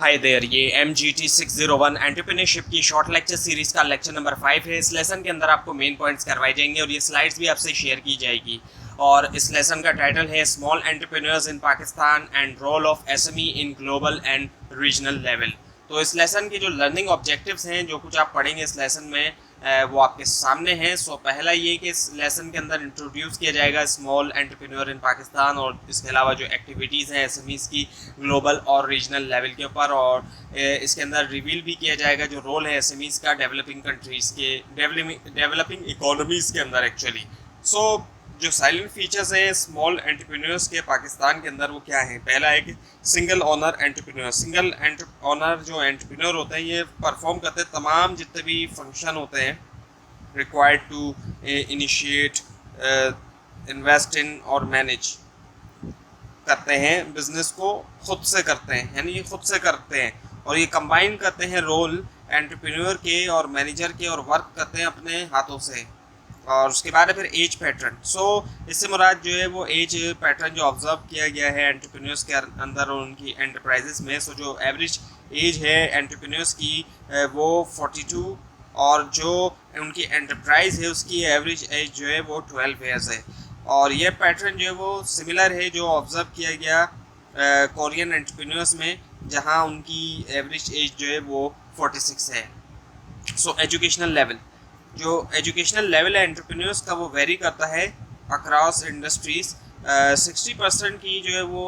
Hi there, ये MGT 601 entrepreneurship की short lecture series का लेक्चर नंबर 5 है। इस लेसन के अंदर आपको मेन पॉइंट्स करवाए जाएंगे और ये स्लाइड्स भी आपसे शेयर की जाएगी। और इस लेसन का टाइटल है small entrepreneurs in Pakistan and role of SME in global and regional level. तो इस लेसन के जो लर्निंग ऑब्जेक्टिव्स हैं, जो कुछ आप पढ़ेंगे इस लेसन में, वो आपके सामने हैं। सो पहला ये कि इस लेसन के अंदर इंट्रोड्यूस किया जाएगा स्मॉल एंटरप्रेन्योर इन पाकिस्तान और इसके अलावा जो एक्टिविटीज़ हैं SMEs की ग्लोबल और रीजनल लेवल के ऊपर। और इसके अंदर रिवील भी किया जाएगा जो रोल है SMEs का डेवलपिंग कंट्रीज़ के डेवलपिंग इकोनॉमीज़ के अंदर एक्चुअली। सो जो साइलेंट फीचर्स हैं स्मॉल एंटरप्रेन्योर्स के पाकिस्तान के अंदर वो क्या है। पहला है कि single owner entrepreneur. Single owner जो एंटरप्रेन्योर होते हैं ये परफॉर्म करते हैं तमाम जितने भी फंक्शन होते हैं required to initiate, invest in और मैनेज करते हैं। बिजनेस को खुद से करते हैं, यानी ये खुद से करते हैं और ये कंबाइन करते हैं रोल एंटरप्रेन्योर के और मैनेजर के और वर्क करते हैं अपने हाथों से। और उसके बाद है फिर एज पैटर्न। सो इससे मुराद जो है वो एज पैटर्न जो ऑब्जर्व किया गया है एंटरप्रेन्योर्स के अंदर और उनकी एंटरप्राइजेस में। सो जो एवरेज एज है एंटरप्रेन्योर्स की वो 42 और जो उनकी एंटरप्राइज है उसकी एवरेज एज जो है वो 12 ईयर्स है। और ये पैटर्न जो है वो सिमिलर है जो ऑब्जर्व किया गया कोरियन एंटरप्रेन्योर्स में, जहां उनकी एवरेज एज जो है वो 46 है। सो एजुकेशनल लेवल, जो एजुकेशनल लेवल है एंटरप्रेन्योर्स का वो वेरी करता है अक्रॉस इंडस्ट्रीज़। 60% की जो है वो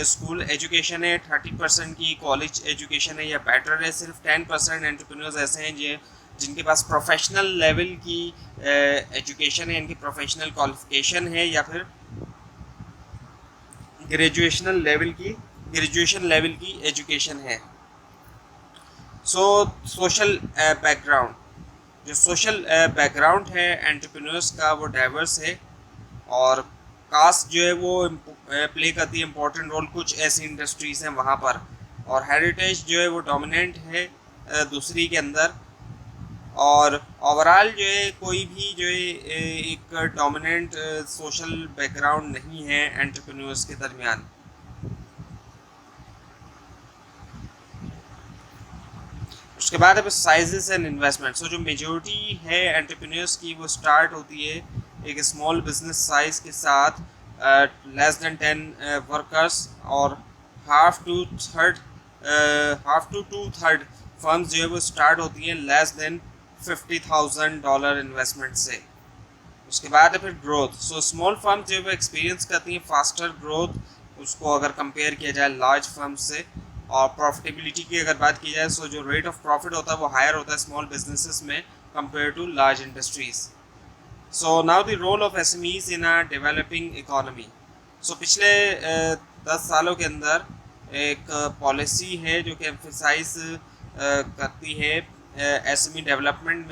स्कूल एजुकेशन है, 30% की कॉलेज एजुकेशन है या बेटर है। सिर्फ 10% एंटरप्रेन्योर्स ऐसे हैं जिनके पास प्रोफेशनल लेवल की एजुकेशन है, इनकी प्रोफेशनल क्वालिफिकेशन है या फिर ग्रेजुएशन लेवल की एजुकेशन है। सो सोशल बैकग्राउंड, जो सोशल बैकग्राउंड है एंटरप्रेन्योर्स का वो डाइवर्स है और कास्ट जो है वो प्ले करती है इम्पोर्टेंट रोल कुछ ऐसी इंडस्ट्रीज़ हैं वहाँ पर। और हेरिटेज जो है वो डोमिनेंट है दूसरी के अंदर। और ओवरऑल जो है कोई भी जो है एक डोमिनेंट सोशल बैकग्राउंड नहीं है एंटरप्रेन्योर्स के दरमियान। उसके बाद है साइजेस एंड इन्वेस्टमेंट। सो जो मेजोरिटी है एंटरप्रेन्योर्स की वो स्टार्ट होती है एक स्मॉल बिजनेस साइज के साथ, लेस देन 10 वर्कर्स। और half to two third firms जो है वो स्टार्ट होती हैं लेस देन $50,000 इन्वेस्टमेंट से। उसके बाद है फिर ग्रोथ। सो स्मॉल फर्म्स जो है वो एक्सपीरियंस करती हैं फास्टर ग्रोथ, उसको अगर कंपेयर किया जाए लार्ज फर्म्स से। और प्रॉफिटेबिलिटी की अगर बात की जाए सो जो रेट ऑफ प्रॉफिट होता है वो हायर होता है स्मॉल बिजनेसेस में compare to large industries. So now the role of SMEs in a developing economy. So पिछले 10 सालों के अंदर एक पॉलिसी है जो कि एम्फेसाइज करती है SME डेवलपमेंट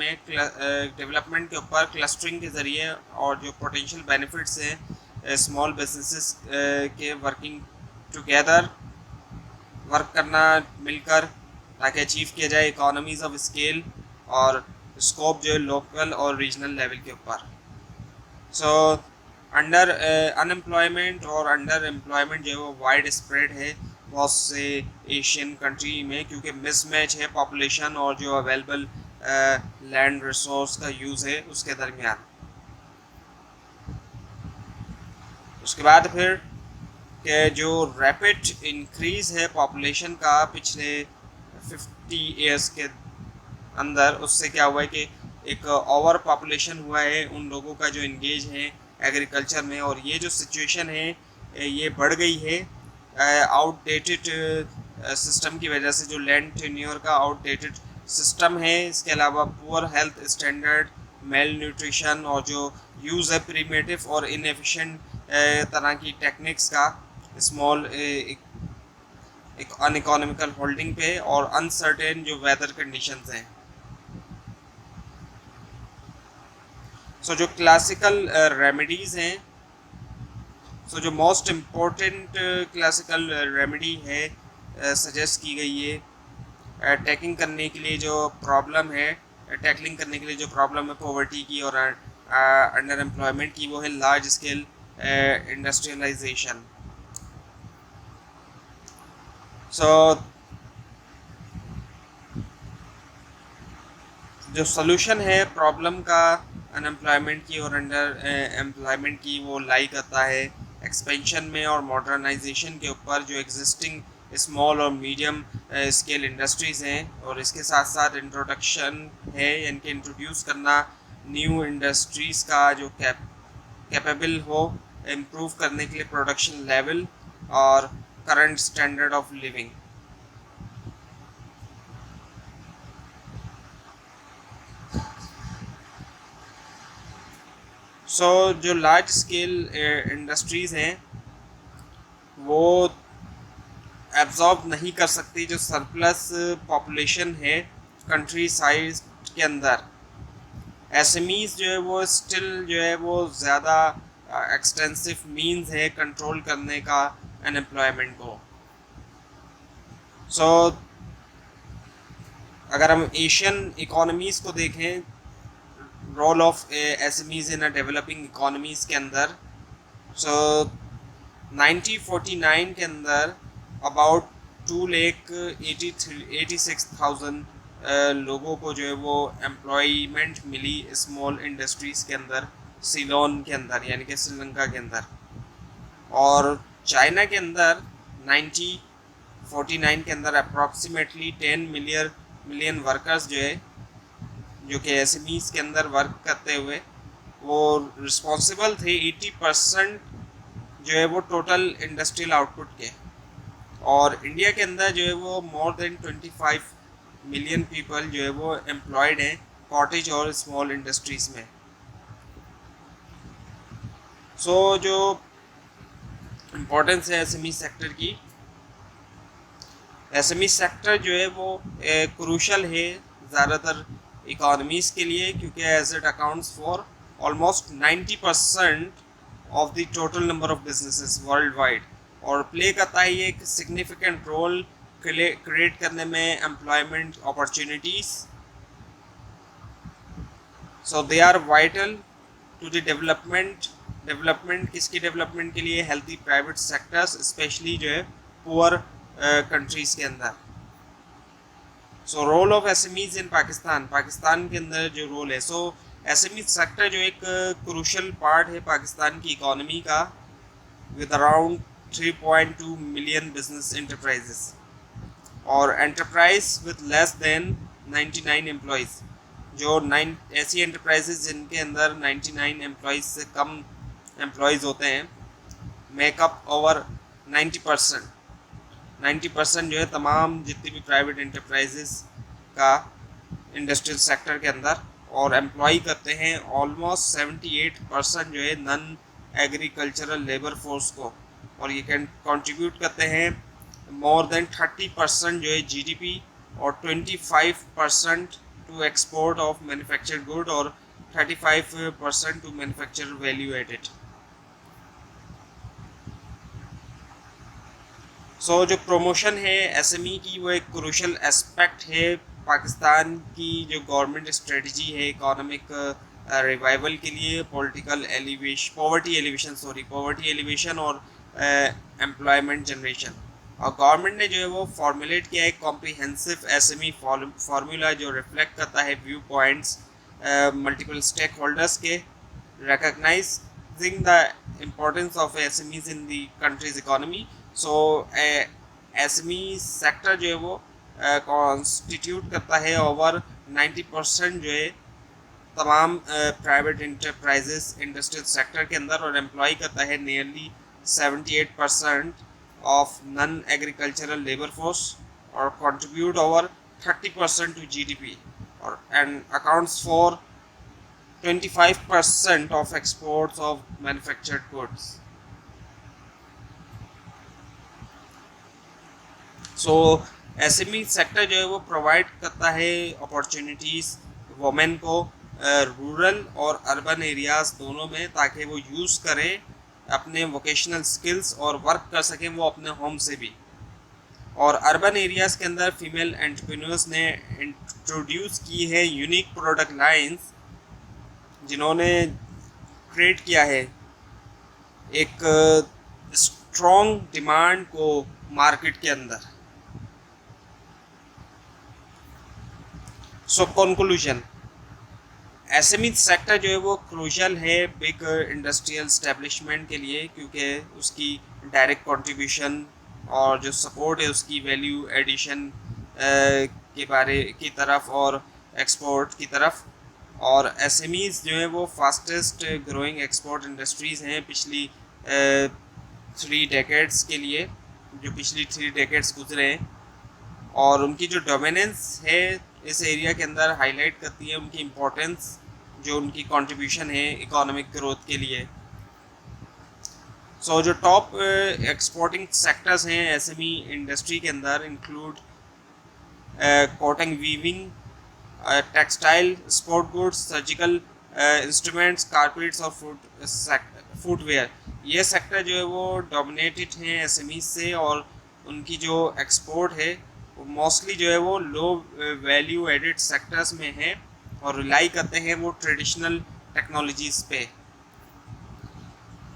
डेवलपमेंट के ऊपर क्लस्टरिंग के ज़रिए और जो पोटेंशियल बेनिफिट्स हैं स्मॉल बिजनेसेस के वर्किंग टुगेदर, वर्क करना मिलकर ताकि अचीव किया जाए इकोनॉमीज़ ऑफ स्केल और स्कोप जो है लोकल और रीजनल लेवल के ऊपर। सो अंडर अनएम्प्लॉयमेंट और अंडर एम्प्लॉयमेंट जो है वो वाइड स्प्रेड है बहुत से एशियन कंट्री में, क्योंकि मिसमैच है पॉपुलेशन और जो अवेलेबल लैंड रिसोर्स का यूज़ है उसके दरमियान। उसके बाद फिर कि जो रैपिड इंक्रीज़ है पॉपुलेशन का पिछले 50 ईयर्स के अंदर, उससे क्या हुआ है कि एक ओवर पॉपुलेशन हुआ है उन लोगों का जो इंगेज है एग्रीकल्चर में। और ये जो सिचुएशन है ये बढ़ गई है आउटडेटेड सिस्टम की वजह से, जो लैंड टेन्योर का आउटडेटेड सिस्टम है। इसके अलावा poor health standard, mail nutrition और जो यूज़ है प्रीमेटिव और इनएफिशिएंट तरह की टेक्निक्स का स्मॉल एक अनइकोनॉमिकल होल्डिंग पे और अनसर्टेन जो वेदर कंडीशंस हैं। सो जो क्लासिकल रेमेडीज़ हैं, सो जो मोस्ट इम्पोर्टेंट क्लासिकल रेमेडी है सजेस्ट की गई है टैकलिंग करने के लिए जो प्रॉब्लम है पॉवर्टी की और अंडर एम्प्लॉयमेंट की, वो है लार्ज स्केल इंडस्ट्रियलाइजेशन। सो जो सोल्यूशन है प्रॉब्लम का अनएम्प्लॉयमेंट की और अंडर एम्प्लॉयमेंट की, वो लाई करता है एक्सपेंशन में और मॉडर्नाइजेशन के ऊपर जो एग्जिस्टिंग स्मॉल और मीडियम स्केल इंडस्ट्रीज़ हैं, और इसके साथ साथ इंट्रोडक्शन है इनके इंट्रोड्यूस करना न्यू इंडस्ट्रीज़ का जो कैपेबल हो इम्प्रूव करने के लिए प्रोडक्शन लेवल और करंट स्टैंडर्ड ऑफ लिविंग। सो जो लार्ज स्केल इंडस्ट्रीज़ हैं वो एब्जॉर्ब नहीं कर सकती जो सरप्लस पॉपुलेशन है कंट्री साइज के अंदर। एसएमईज जो है वो स्टिल जो है वो ज़्यादा एक्सटेंसिव मींस है कंट्रोल करने का अनएम्प्लॉयमेंट को। सो अगर हम एशियन इकोनॉमीज़ को देखें, role of SMEs in developing economies के अंदर, सो 1949 के अंदर अबाउट 2,86,000 लोगों को जो है वो एम्प्लॉयमेंट मिली स्मॉल इंडस्ट्रीज़ के अंदर, सीलोन के अंदर यानी कि श्रीलंका के अंदर। और चाइना के अंदर 1949 के अंदर अप्रॉक्सीमेटली 10 मिलियन वर्कर्स जो है जो कि एसएमईज के अंदर वर्क करते हुए वो रिस्पॉन्सिबल थे 80% जो है वो टोटल इंडस्ट्रियल आउटपुट के। और इंडिया के अंदर जो है वो मोर देन 25 मिलियन पीपल जो है वो एम्प्लॉयड हैं कॉटेज और स्मॉल इंडस्ट्रीज़ में। सो जो इम्पोर्टेंस है एसएमई सेक्टर की, एसएमई सेक्टर जो है वो क्रूशल है ज़्यादातर इकोनॉमीज़ के लिए, क्योंकि as it accounts for almost 90% of the total number of businesses world wide, और प्ले करता है ये एक सिग्निफिकेंट रोल क्रिएट करने में employment opportunities. So they are vital to the development किसकी डेवलपमेंट के लिए, हेल्थी प्राइवेट सेक्टर्स स्पेशली जो है पुअर कंट्रीज़ के अंदर। सो रोल ऑफ एसएमईज इन पाकिस्तान के अंदर जो रोल है, सो एसएमई सेक्टर जो एक क्रूशल पार्ट है पाकिस्तान की इकोनॉमी का, with around 3.2 million business enterprises और enterprise with less than 99 employees, जो 9 ऐसी एंटरप्राइजेस जिनके अंदर 99 एम्प्लॉयज़ से कम एम्प्लॉयज़ होते हैं, मेकअप ओवर 90% जो है तमाम जितनी भी प्राइवेट एंटरप्राइजेस का इंडस्ट्रियल सेक्टर के अंदर, और एम्प्लॉय करते हैं ऑलमोस्ट 78% जो है नॉन एग्रीकल्चरल लेबर फोर्स को, और ये कैन कंट्रीब्यूट करते हैं मोर देन 30% जो है जीडीपी और 25% to export of manufactured good और 35% to manufacture value added. So जो प्रमोशन है एसएमई की वो एक क्रूशल एस्पेक्ट है पाकिस्तान की जो गवर्नमेंट स्ट्रेटजी है इकोनॉमिक रिवाइवल के लिए, पॉवर्टी एलिवेशन और एम्प्लॉयमेंट जनरेशन। और गवर्नमेंट ने जो है वो फॉर्मुलेट किया है कॉम्प्रिहेंसिव एसएमई फार्मूला जो रिफ्लेक्ट करता है viewpoints multiple stakeholders के, recognising the importance of SMEs in the country's economy. So SME sector जो है वो कॉन्स्टिट्यूट करता है ओवर 90% जो है तमाम प्राइवेट इंटरप्राइजेस इंडस्ट्रियल सेक्टर के अंदर, और एम्प्लॉय करता है nearly 78% of non agricultural labour force, और कंट्रीब्यूट ओवर 30% टू जीडीपी और and accounts for 25% of exports of manufactured goods. So SME sector जो है वो प्रोवाइड करता है अपॉर्चुनिटीज़ वोमेन को रूरल और अर्बन एरियाज़ दोनों में, ताकि वो यूज़ करें अपने वोकेशनल स्किल्स और वर्क कर सकें वो अपने होम से भी। और अर्बन एरियाज़ के अंदर फीमेल एंटरप्रेन्योर्स ने इंट्रोड्यूस की है यूनिक प्रोडक्ट लाइंस, जिन्होंने क्रिएट किया है एक स्ट्रॉन्ग डिमांड को मार्केट के अंदर। सो कंक्लूजन, एसएमई सेक्टर जो है वो क्रूशियल है बिग इंडस्ट्रियल स्टैब्लिशमेंट के लिए, क्योंकि उसकी डायरेक्ट कंट्रीब्यूशन और जो सपोर्ट है उसकी वैल्यू एडिशन के बारे की तरफ और एक्सपोर्ट की तरफ। और एसएमईज जो है वो फास्टेस्ट ग्रोइंग एक्सपोर्ट इंडस्ट्रीज़ हैं पिछली 3 डेकेड्स के लिए, जो पिछली 3 डेकेड्स गुजरे हैं, और उनकी जो डोमिनेंस है इस एरिया के अंदर हाईलाइट करती है उनकी इम्पोर्टेंस, जो उनकी कंट्रीब्यूशन है इकोनॉमिक ग्रोथ के लिए। सो जो टॉप एक्सपोर्टिंग सेक्टर्स हैं एसएमई इंडस्ट्री के अंदर include cotton weaving, textile, sport goods, surgical instruments, carpets और फुटवेयर। ये सेक्टर जो है वो डोमिनेटेड हैं एसएमई से, और उनकी जो एक्सपोर्ट है वो मोस्टली जो है वो लो वैल्यू एडेड सेक्टर्स में है और रिलाई करते हैं वो ट्रेडिशनल टेक्नोलॉजीज़ पे।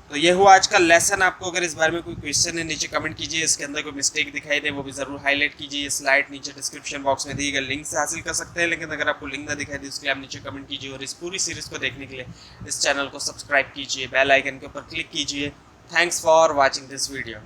तो ये हुआ आज का लेसन। आपको अगर इस बारे में कोई क्वेश्चन है नीचे कमेंट कीजिए, इसके अंदर कोई मिस्टेक दिखाई दे वो भी ज़रूर हाईलाइट कीजिए। ये स्लाइड नीचे डिस्क्रिप्शन बॉक्स में दिए गए लिंक से हासिल कर सकते हैं, लेकिन अगर आपको लिंक ना दिखाई दे उसके लिए आप नीचे कमेंट कीजिए। और इस पूरी सीरीज़ को देखने के लिए इस चैनल को सब्सक्राइब कीजिए, बेल आइकन के ऊपर क्लिक कीजिए। Thanks for watching this video.